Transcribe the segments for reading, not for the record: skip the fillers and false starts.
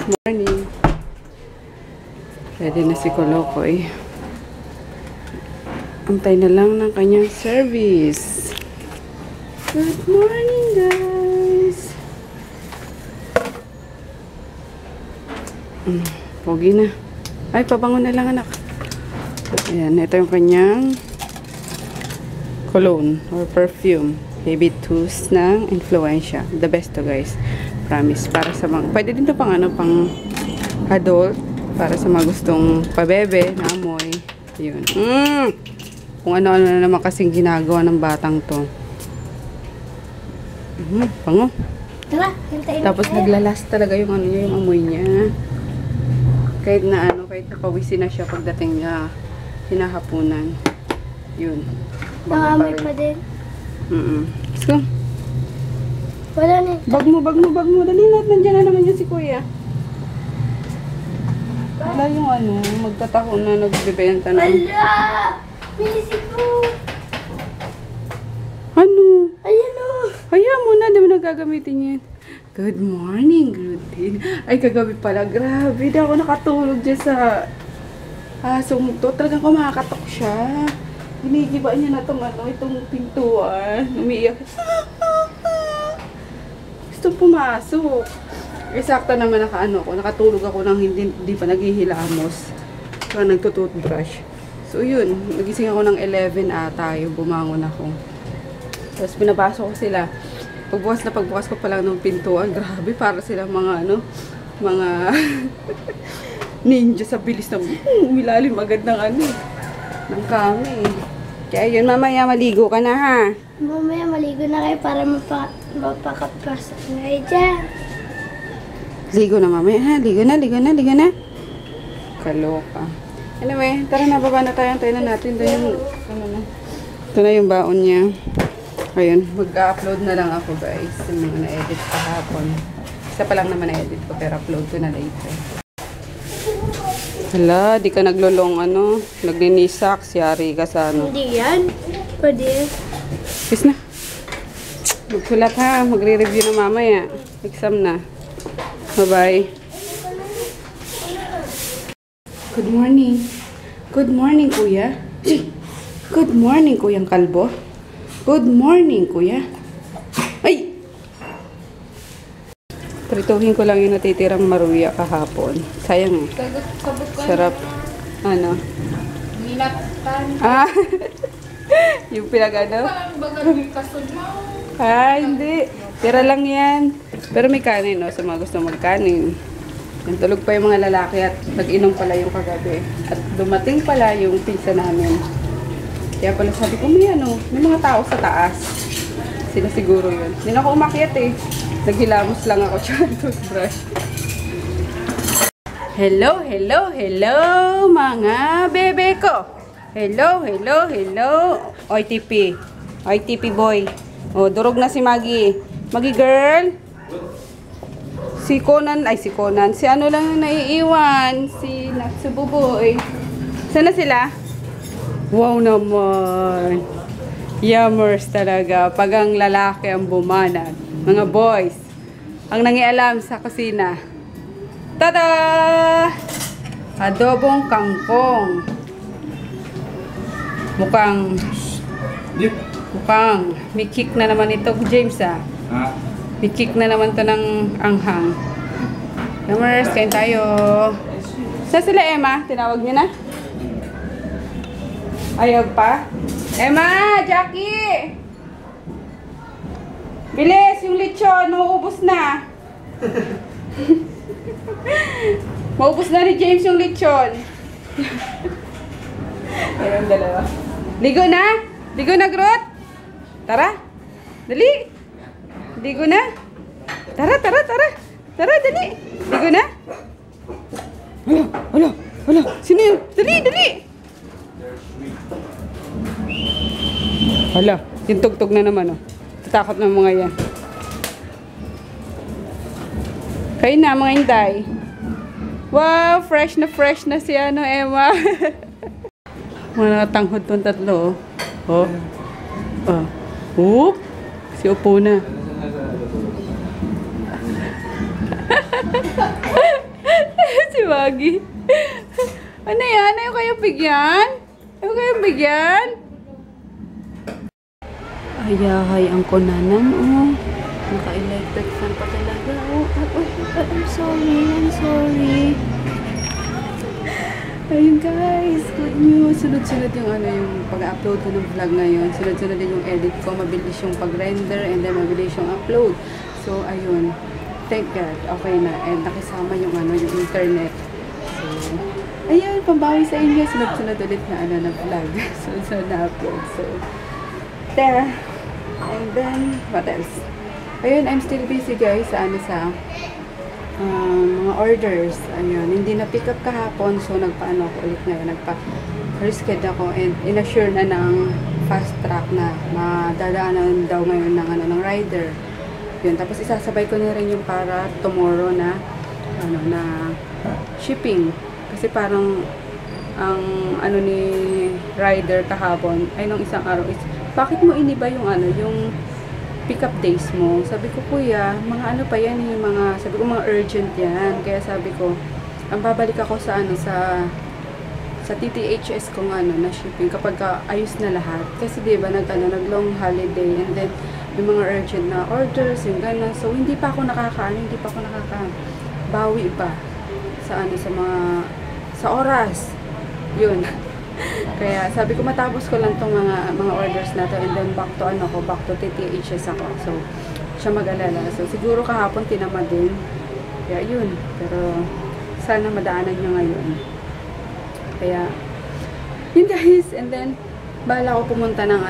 Morning. Ready na si Kolokoy. Antay na lang ng kanyang service. Good morning, guys. Pogi na. Ay, pabango na lang, anak. Ayan, ito yung kanyang cologne or perfume. Baby Tooth ng Influensya. The best to, guys. Promise. Para sa mga, pwede din to pang ano, pang adult. Para sa mga gustong pabebe na amoy. Yun. Kung ano-ano na naman kasing ginagawa ng batang to. Pango. Tapos naglalas talaga yung ano niya, yung amoy niya. Kahit na ano, kahit nakawisin na siya pagdating niya hinahapunan. Yun. Nakamoy pa din. Let's go. Wala na. Bag mo. Dali natin, nandiyan na naman yun si Kuya. Wala yung ano, magtatako na nagbibenta na. Wala! Binisip mo! Ano? Ayan o! Hayaan mo na, di mo nagagamitin yan. Good morning, Gluten. Ay, kagabi pala. Grabe, di ako nakatulog dyan sa asong to. Talagang kumakatok siya. Ginigiba niya na itong pintuan. Umiiyak. Gusto pumasok. Sakto naman nakatulog ako nang hindi pa naghihilamos. Kaya nagtutoothbrush. So yun, nagising ako ng 11 ata, bumangon ako. Tapos pinapasok ko sila. Pagbukas ko pa lang ng pintuan, grabe, para sila mga mga ninja sa bilis na umilalim agad ng kami. Kaya yun, mamaya maligo ka na, ha? Mamaya maligo na kayo para mapakapasok na kayo dyan. Ligo na mamaya, ha? Ligo na. Kaloka. Anyway, tara na, baba na tayo. Antayin na natin. Ito na yung baon niya. Ayun, mag-upload na lang ako, guys. Yung mga na-edit kahapon. Isa pa lang naman na-edit ko, pero upload ko na later. Hala, di ka naglulong naglinisak, siyari ka sa Hindi yan. Pwede. Peace na. Magsulat, ha. Magre-review na mamaya. Exam na. Bye-bye. Good morning. Good morning, Kuya. Good morning, Kuyang Kalbo. Good morning, Kuya. Ay! Prituhin ko lang yung natitirang maruya kahapon. Sayang eh. Sarap. Ano? Ah! Yung pinag-ano? Ah, hindi. Tira lang yan. Pero may kanin, no? Sa mga gusto magkanin. Yung tulog pa yung mga lalaki at nag-inom pala yung kagabi. At dumating pala yung pizza namin. Kaya pala sabi ko, may mga tao sa taas. Sila siguro yun. Hindi na ako umakyat eh. Naghilamos lang ako dyan, toothbrush. Hello, mga bebe ko. Hello. OTP boy. Oh, durog na si Maggie. Maggie girl. Si Conan. Si ano lang yung naiiwan. Si Natsububoy. Sana sila? Wow naman. Yummers talaga. Pag ang lalaki ang bumanat. Mga boys. Ang nangialam sa kusina. Tada! Adobong kangkong. Mukhang may kick na naman ito, James, ah. May kick na naman to ng anghang. Yummers, kain tayo. Saan sila, Emma? Tinawag niyo na? Ayaw pa? Emma! Jackie! Bilis! Yung lechon! Mauubos na! Maubos na ni James yung lechon. Ayun, dalawa. Ligo na, Groot! Tara! Dali! Ligo na! Tara! Dali! Ligo na! Hala! Sino yun? Dali! Hala! Yung tugtog na naman, oh. Tatakot ng mga yan. Kayo na, mga inday. Wow! Fresh na si Emma. Mga nakatanghod tong tatlo, oh. Si upo na. Maggie. Ano yan? Ayaw kayong bigyan? Ayaw kayong bigyan? Ayahay ang kunanan, oh. Naka-electric fan pa talaga, oh. I'm sorry, I'm sorry. Ayun guys, good news. Sunod-sunod yung yung pag-upload ko ng vlog ngayon. Sunod-sunod din yung edit ko. Mabilis yung pag-render and then mabilis yung upload. So, ayun. Thank God. Okay na. And nakisama yung yung internet. So, ayun, pambawi sa inyo. Sunod-sunod ulit na vlog. Sunod-sunod na upload. So, there. And then, what else? Ayun, I'm still busy guys sa mga orders. Ayun, hindi na pick up kahapon. So, nagpaano ako ulit ngayon. Nagpa-resched ako and inassure na ng fast track na madadaanan daw ngayon ng rider. Yun, tapos isasabay ko na rin yung para tomorrow na na shipping. Kasi parang ang ni rider kahapon ay nung isang araw is bakit mo iniba yung yung pick up days mo? Sabi ko, kuya, mga pa yan sabi ko mga urgent yan. Kaya sabi ko, ang babalik ako sa sa TTHS kung na shipping kapag ayos na lahat. Kasi diba nag long holiday and then yung mga urgent na orders, yung gano'n. So hindi pa ako nakakabawi pa sa sa oras. Yun. Kaya sabi ko matapos ko lang tong mga orders na to and then back to TTHS ako. So siya mag-alala. So siguro kahapon tinamad din. Kaya yun. Pero sana madaanan niya ngayon. Kaya yun guys. And then bala ko pumunta ng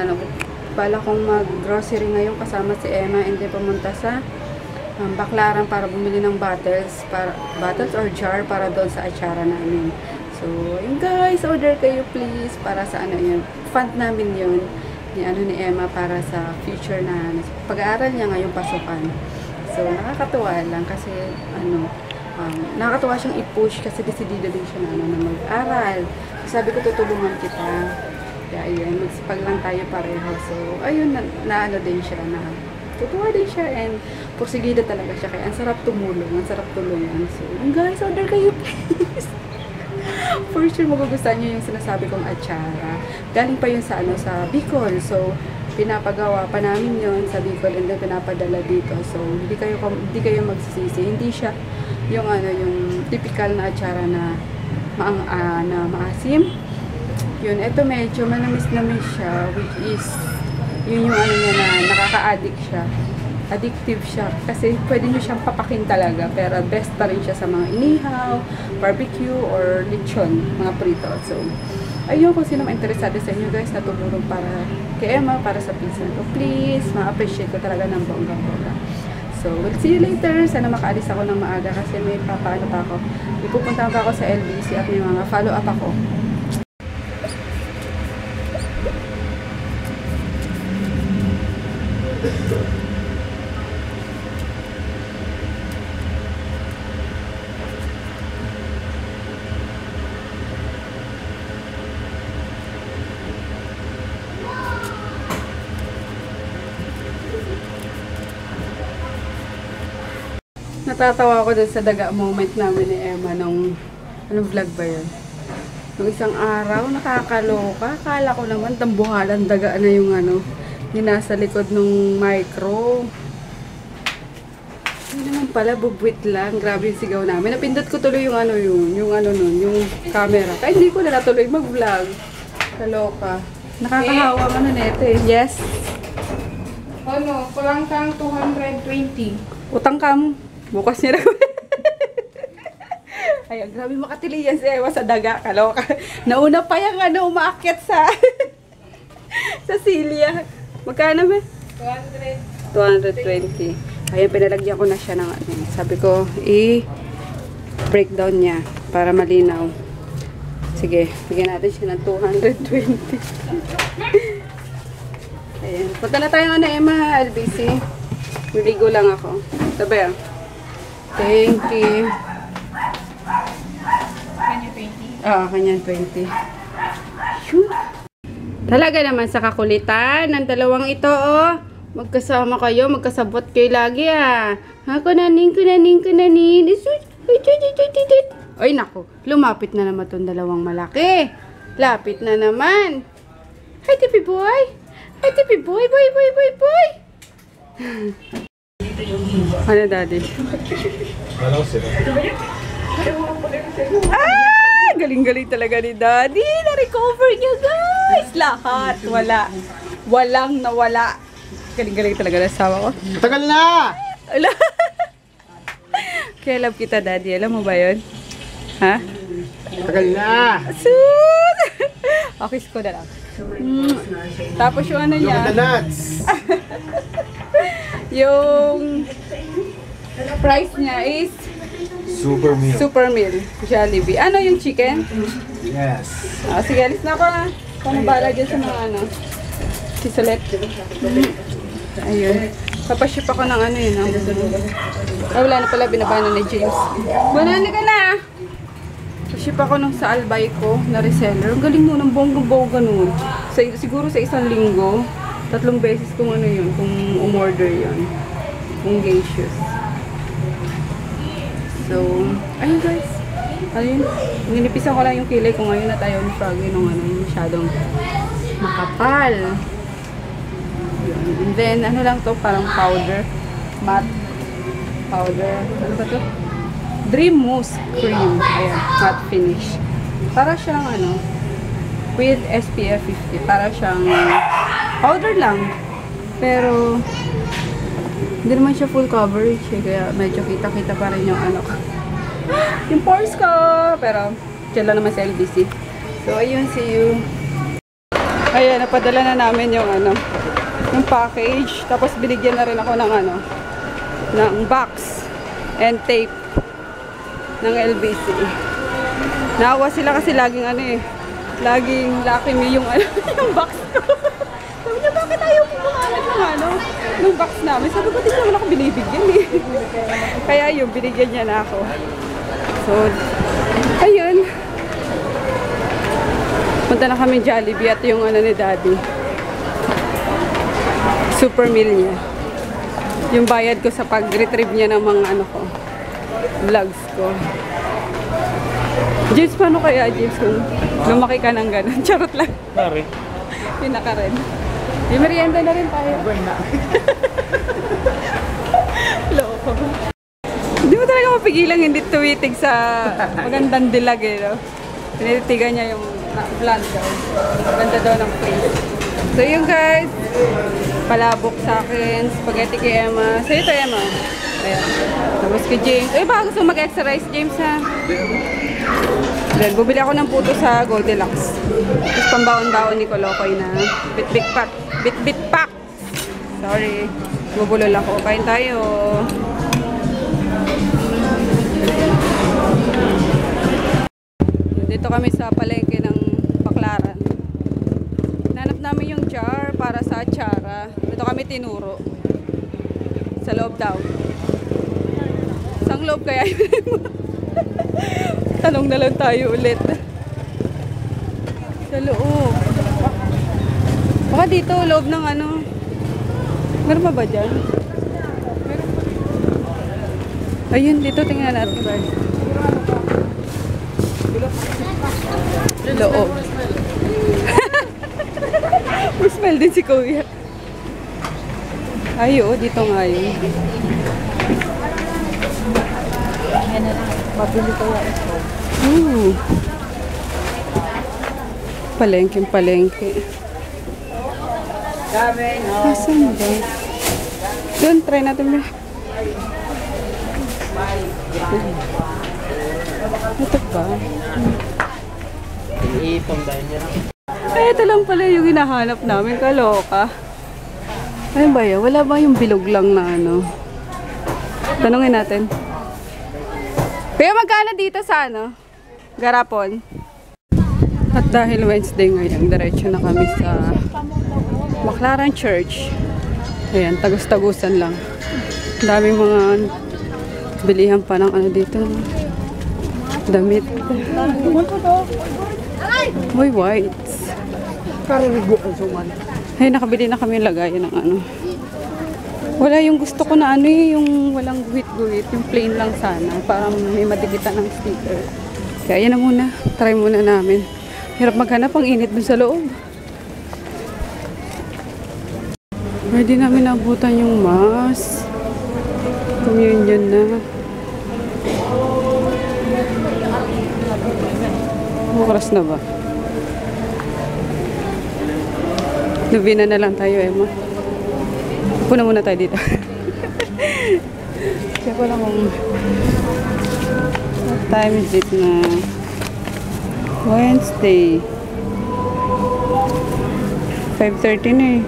bala kong mag-grocery ngayon kasama si Emma and then pumunta sa Baclaran para bumili ng bottles or jar para doon sa atsara namin. So, yun guys, order kayo please para sa yun. Fund namin yun ni Emma para sa future na pag-aaral niya ngayong pasukan. So, nakakatuwa lang kasi nakakatuwa siyang i-push kasi decidido din siya na mag-aral. So, sabi ko tutulungan kita. Kaya ayun, magsipag lang tayo pareho. So, ayun, din siya na tutuwa din siya and porsigida talaga siya. Kaya ang sarap tumulong, ang sarap tulungan. So, yun guys, order kayo please. For sure magugustuhan niyo yung sinasabi kong atsara. Galing pa yun sa Bicol. So, pinapagawa pa namin yun sa Bicol and then pinapadala dito. So, hindi kayo magsisisi. Hindi siya yung yung typical na atsara na maasim. Yun, ito medyo manamis-namis siya, which is yun yung niya na nakaka-addict siya. Addictive siya kasi pwede nyo siyang papakin talaga pero best pa rin siya sa mga inihaw, barbecue or lechon, mga prito. So ayun, kung sino ma-interesado sa inyo guys na tumulong para kay Emma, para sa pizza to, please, ma-appreciate ko talaga ng bongga-bongga. So we'll see you later. Sana makaalis ako ng maaga kasi may papaano pa ako, ipupunta pa ako sa LBC at may mga follow up ako. Natatawa ako dun sa daga moment namin ni Emma nung vlog ba yun? Nung isang araw, nakakaloka. Akala ko naman tambuhalan daga na yung yung nasa likod nung micro. Hindi naman pala, bubwit lang. Grabe yung sigaw namin. Napindot ko tuloy yung yung camera. Kaya hindi ko na natuloy mag-vlog. Kaloka. Nakakahawa neto eh. Yes? Kulang kang 220. Utang ka mo. Bukas niya na. Ay, grabe makatili yan si Ewa sa daga. Kaloka. Nauna pa yung umaakyat sa sa silya. Magkano ba? 220. Ayan, pinalagyan ko na siya ng sabi ko, i-breakdown niya para malinaw. Sige, bigyan natin siya ng 220. Ayan. Punta na tayo Emma, LBC. Maligo lang ako. Sabi thank you. Kanya 20? Oo, kanya 20. Shoot. Talaga naman sa kakulitan ng dalawang ito, oh. Magkasama kayo, magkasabot kayo lagi, ah. Ha, kunanin. Ay, naku. Lumapit na naman itong dalawang malaki. Lapit na naman. Hi, Tipi Boy. Hi, Tipi Boy. Boy, boy, boy, boy. Ano, Daddy? Ah! Galing-galing talaga ni Daddy. Na-recover niya, guys. Lahat. Wala. Walang nawala. Galing-galing talaga na asawa ko. Tagal na! Ala. Kaya love kita, Daddy. Alam mo ba yun? Ha? Tagal na! Sus! Okay, ko na lang. Tapos yung ano Yung niya, the nuts! yung price niya is Super meal. Super Meal Jollibee. Ano yung chicken? Yes. Ah, sige, alis na ako na. Kung bala dyan sa mga ano. Si Solet. Ayun. Papaship ako ng ano yun. Ay, wala na pala. Binabana ni James. Banali ka na. Ship ako nung sa Albay ko na reseller. Ang galing mo ng bonggang-bongga nun. Siguro sa isang linggo, 3 beses kung ano yun, kung umorder yun. Kung gaseous. So, ayun guys. Ayun. Ninipisan ko lang yung kilay ko ngayon at ayaw ni Froggy nung ano, masyadong makapal. Yun. And then, ano lang to, parang powder. Matte powder. Ano ba to? Dream Mousse Cream. Ayan, matte finish. Para siyang ano, with SPF 50. Para siyang powder lang. Pero, hindi naman siya full coverage. Kaya medyo kita-kita pa rin yung ano ko. Yung pores ko. Pero, dyan lang naman sa LBC. So, ayun, see you. Ayan, napadala na namin yung ano, yung package. Tapos, binigyan na rin ako ng ano, ng box and tape ng LBC. Naawa sila kasi laging ano eh, laging Lucky Me yung ano, yung box ko. Sabi niya, bakit ayaw pumahalag ng ano, ng box namin? Sabi ko, di naman ako binibigyan eh. Kaya yung binigyan niya na ako. So, ayun. Punta na kami Jollibee at yung ano ni Daddy. Super meal niya. Yung bayad ko sa pag-retrieve niya ng mga ano ko, vlogs ko. James, paano kaya, James, kung lumaki ka ng gano'n? Charot lang. Pare. Pinaka rin. May merienda na rin tayo. Loko. Hindi mo talaga mapigilang hindi tuwitig sa magandang dilag eh, no? Pinititigan niya yung blonde daw. Ganda daw ng face. So yun guys, palabok sa akin, spaghetti kay Emma. Sa'yo to, Emma. Ayan. Tapos kay James. Ay, baka gusto mag-exercise, James, ha? Then, bumili ako ng puto sa Goldilocks. Tapos pambaon-baon ni Kolokoy na bit-bit pack. Sorry. Bubulol ako. Kain tayo. Dito kami sa palengke ng Baclaran. Nanap namin yung jar para sa atsara. Dito kami tinuro. Sa loob daw. Isang loob kaya yun? Tanong na lang tayo ulit. Sa loob. Baka dito, loob ng ano. Meron pa ba dyan? Meron pa. Ayun, dito tingnan natin. Loob. May smell din si Kuya. Ay, oo, dito nga yun. Mabili ko yan. Palengke. Asan ba? Doon, try natin ba? Ito ba? Ito lang pala yung hinahanap namin. Kaloka. Ano ba yun? Wala ba yung bilog lang na ano? Tanungin natin. Kaya magkano dito sa ano? Garapon. At dahil Wednesday ngayon, diretso na kami sa Baclaran Church. Ayan, tagus-tagusan lang. Daming mga bilihan pa ng ano dito. Damit. Uy, whites. Ay, nakabili na kami lagayan ng ano. Wala yung gusto ko na ano eh, yung walang guhit-guhit, yung plain lang sana. Para may madigitan ng sticker. Kaya yan na muna. Try muna namin. Hirap maghanap, ang init dun sa loob. Pwede namin nabutan yung mask. Communion na. Oras na ba? Novena na lang tayo, Emma. Puna muna tayo dito. Check ko lang kung what time is it na Wednesday. 5:30 na eh.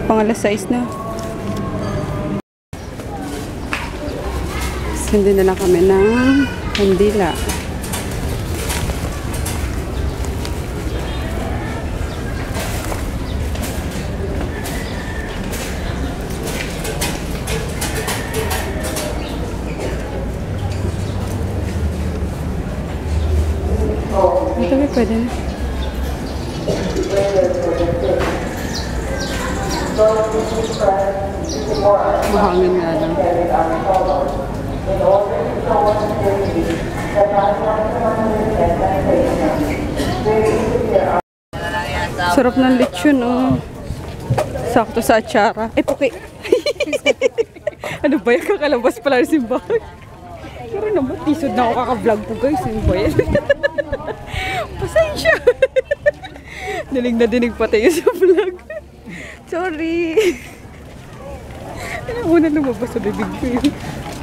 Pang alas 6 na. Hindi na lang kami ng kandila. Ito ba pwede na? Mahangin nga lang. Sarap ng lechon, oh. Sakto sa atsara. Eh, puki. Ano ba yan? Kakalabas pala ng simbahan. Pero naman, tisod na ako kaka-vlog po, guys. Ano ba yan? Pasensya. Dinig na dinig pa tayo sa vlog. Sorry. Ano muna lumabas sa bibig ko yun.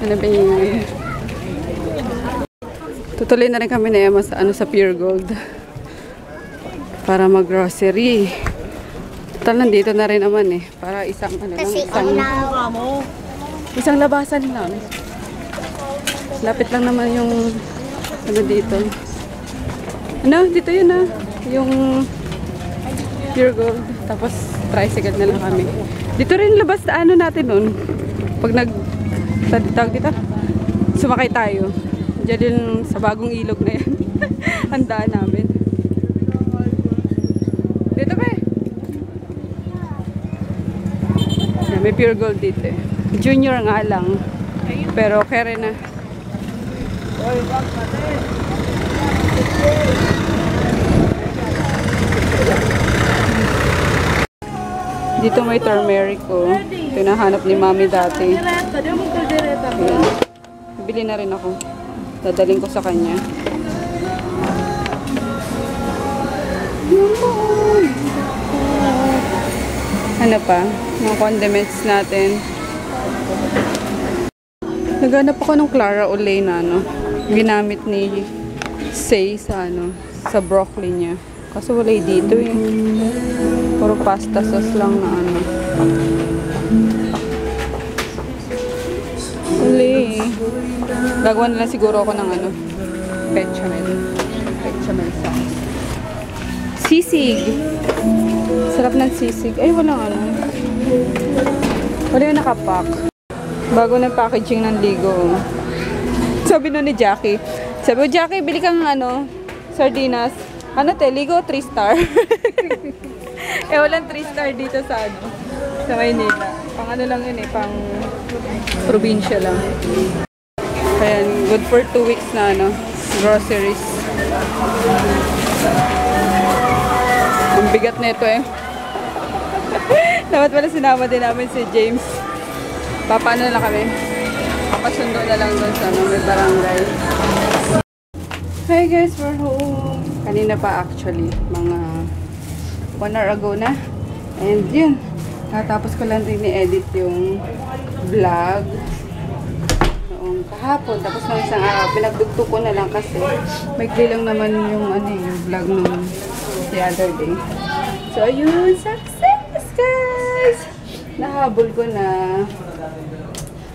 Ano ba yun? Tutuloy na rin kami na Emma sa, sa Pure Gold. Para mag-grocery. Total, nandito na rin naman eh. Para isang, isang labasan lang. Lapit lang naman yung, dito. Dito yun na. Yung Pure Gold. Tapos, tricycle na lang kami. Dito rin labas na natin nun. Pag tawag dito, sumakay tayo. Diyan din sa bagong ilog na yan. Handaan namin. Dito ba eh? May Pure Gold dito eh. Junior nga lang. Pero okay rin na. Dito may turmeric ko. Pinahanap ni Mami dati. Ayan. Bili na rin ako. Dadaling ko sa kanya. Ano pa? Mga condiments natin. Naghanap ako ng Clara Olay na ginamit ni Say sa sa broccoli niya. Kaso wala dito eh. Puro pasta sauce lang na Uli. Gagawa na lang siguro ako ng bechamel. Bechamel sauce. Sisig. Sarap ng sisig. Ay, walang Wala yung nakapack. Bago na packaging ng Ligo. Sabi nun ni Jackie. Sabi ko, Jackie, bili kang sardinas. Ligo 3-star. Eh, walang 3-star dito sa sa Maynila. Pang lang yun eh, pang probinsya lang. Ayan, good for 2 weeks na groceries. Ang bigat na ito eh. Dapat pala sinama din namin si James. Papaano na lang kami? Papasundo na lang doon sa may barangay. Hi guys, we're home. Kanina pa actually, mga 1 hour ago na. And yun, natapos ko lang din i-edit yung vlog noong kahapon. Tapos ng isang araw, pinagdugtog ko na lang kasi maigli lang naman yung yung vlog nung the other day. So ayun, success guys! Nahabol ko na.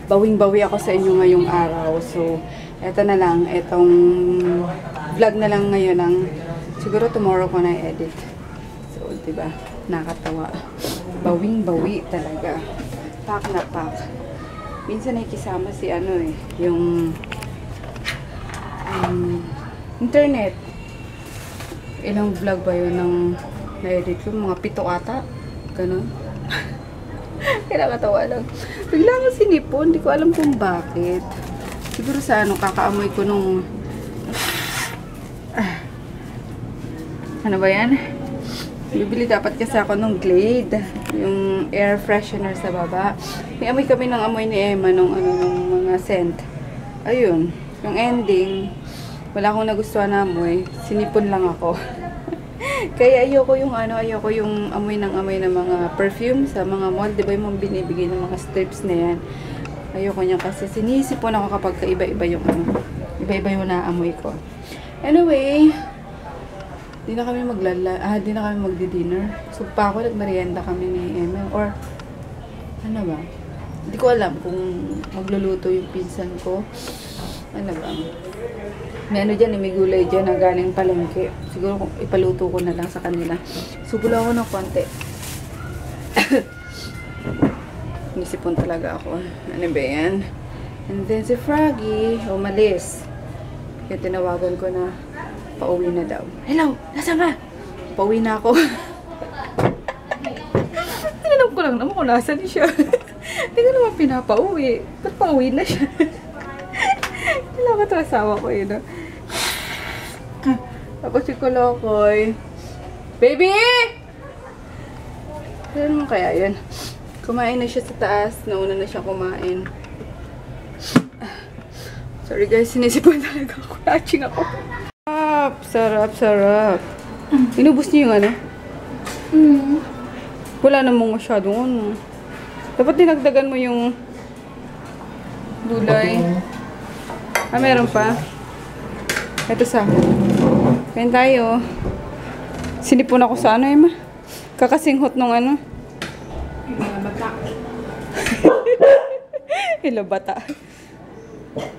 Bawing-bawi ako sa inyo ngayong araw. So, eto na lang. Etong vlog na lang ngayon ang siguro tomorrow ko na edit. So, diba? Nakatawa. Bawing-bawi talaga. Pack na pack. Minsan ay kisama si yung internet. Ilang vlog ba yun ng na-edit ko? Mga 7 ata. Ganun. Kinakatawa lang. Bigla ko sinipon. Hindi ko alam kung bakit. Siguro sa ano, kakaamoy ko nung... Ano ba yan? Bibili dapat kasi ako nung Glade. Yung air freshener sa baba. May amoy kami ng amoy ni Emma nung mga scent. Ayun. Yung ending, wala akong nagustuhan na amoy. Sinipon lang ako. Kaya ayoko yung amoy ng mga perfume sa mga mall. Di ba yung binibigay ng mga strips na yan? Ayoko niya kasi sinisipon ako kapag iba-iba yung iba-iba yung naamoy ko. Anyway, di na kami magdi-dinner. So pa ako, nagmerienda kami ni Emma. Or, ano ba? Hindi ko alam kung magluluto yung pinsan ko. Ano ba? May ano dyan, may gulay dyan na galing palengke. Siguro kung ipaluto ko na lang sa kanila. Sugulo ako ng konti. Nisipon talaga ako. Ano ba yan? And then si Froggy, umalis. Kaya tinawagan ko na pauwi na daw. Hello! Nasaan ka? Pauwi na ako. Tinanong ko lang naman kung nasan siya. Hindi ko naman pinapauwi. Ba't pauwi na siya? Kailangan ito asawa ko yun. Tapos si Kolokoy. Baby! Ano naman kaya yun? Kumain na siya sa taas. Nauna na siya kumain. Sorry guys, sinisipon talaga ako. Latching ako. Sarap, sarap. Inubos niyo yung ano? Wala namang masyadong ano. Dapat dinagdagan mo yung gulay. Meron pa. Ito sa. Kain tayo. Sinipon ako sa ano, Emma? Kakasinghot nung ano? Bata. Hello, bata.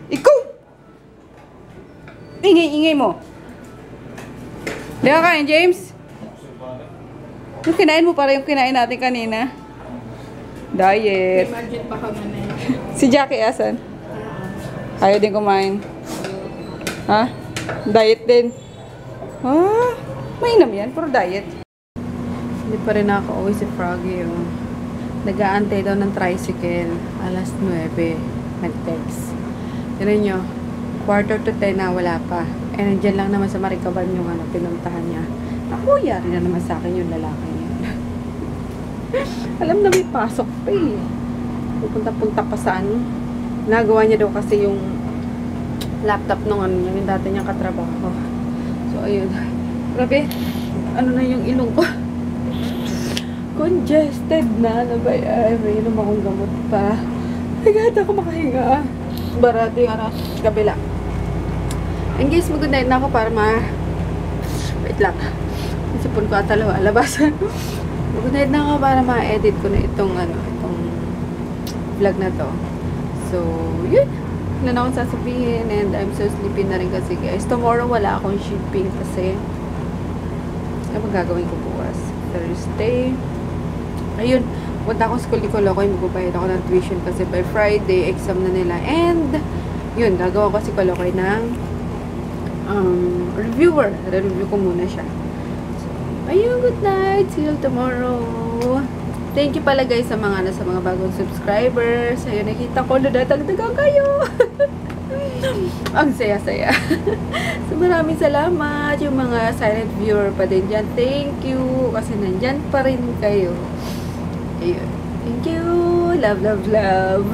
Ikaw! Ingay mo. Di ka kain, James? Yung kinain mo para yung kinain natin kanina. Diet. Imagine pa kami na yun. Si Jackie asan? Ayaw din kumain. Ha? Diet din. Ah, mainam yan. Puro diet. Hindi pa rin nakaka-uwi si Froggy. Oh. Nag-aantay daw ng tricycle. Alas 9. Nag-text. Tignan nyo. 9:45 na wala pa. Eh, nandyan lang naman sa Maricaban yung pinuntahan niya. Naku, yari na naman sa akin yung lalaki niya. Alam na may pasok pa eh. Pupunta-punta pa sa ano. Nagawa niya daw kasi yung laptop nung yung dati niyang katrabaho. So, ayun. Grabe. Ano na yung ilong ko? Congested na. Ano ba yan? May inom akong gamot pa. Higata ako makahinga. Barato yung kabila. And guys, mag-good night na ako para wait lang. Isipon ko atalawa. Labasan. Mag-good night na ako para ma-edit ko na itong vlog na to. So, yun. Wala na akong sasabihin and I'm so sleepy na rin kasi guys. Tomorrow wala akong shipping kasi ano magagawin ko bukas? Thursday. Ayun. Punta akong school ni Kolokoy. Magbabayad ako ng tuition kasi by Friday, exam na nila. And, yun. Gagawa ko si Kolokoy ng reviewer. Re-review ko muna siya. So, ayun. Good night. See you tomorrow. Thank you pala guys sa mga bagong subscribers. Ayun, nakita ko na talaga kayo. Ang saya-saya. So, maraming salamat. Yung mga silent viewer pa din dyan. Thank you. Kasi nandyan pa rin kayo. Ayun. Thank you. Love, love, love.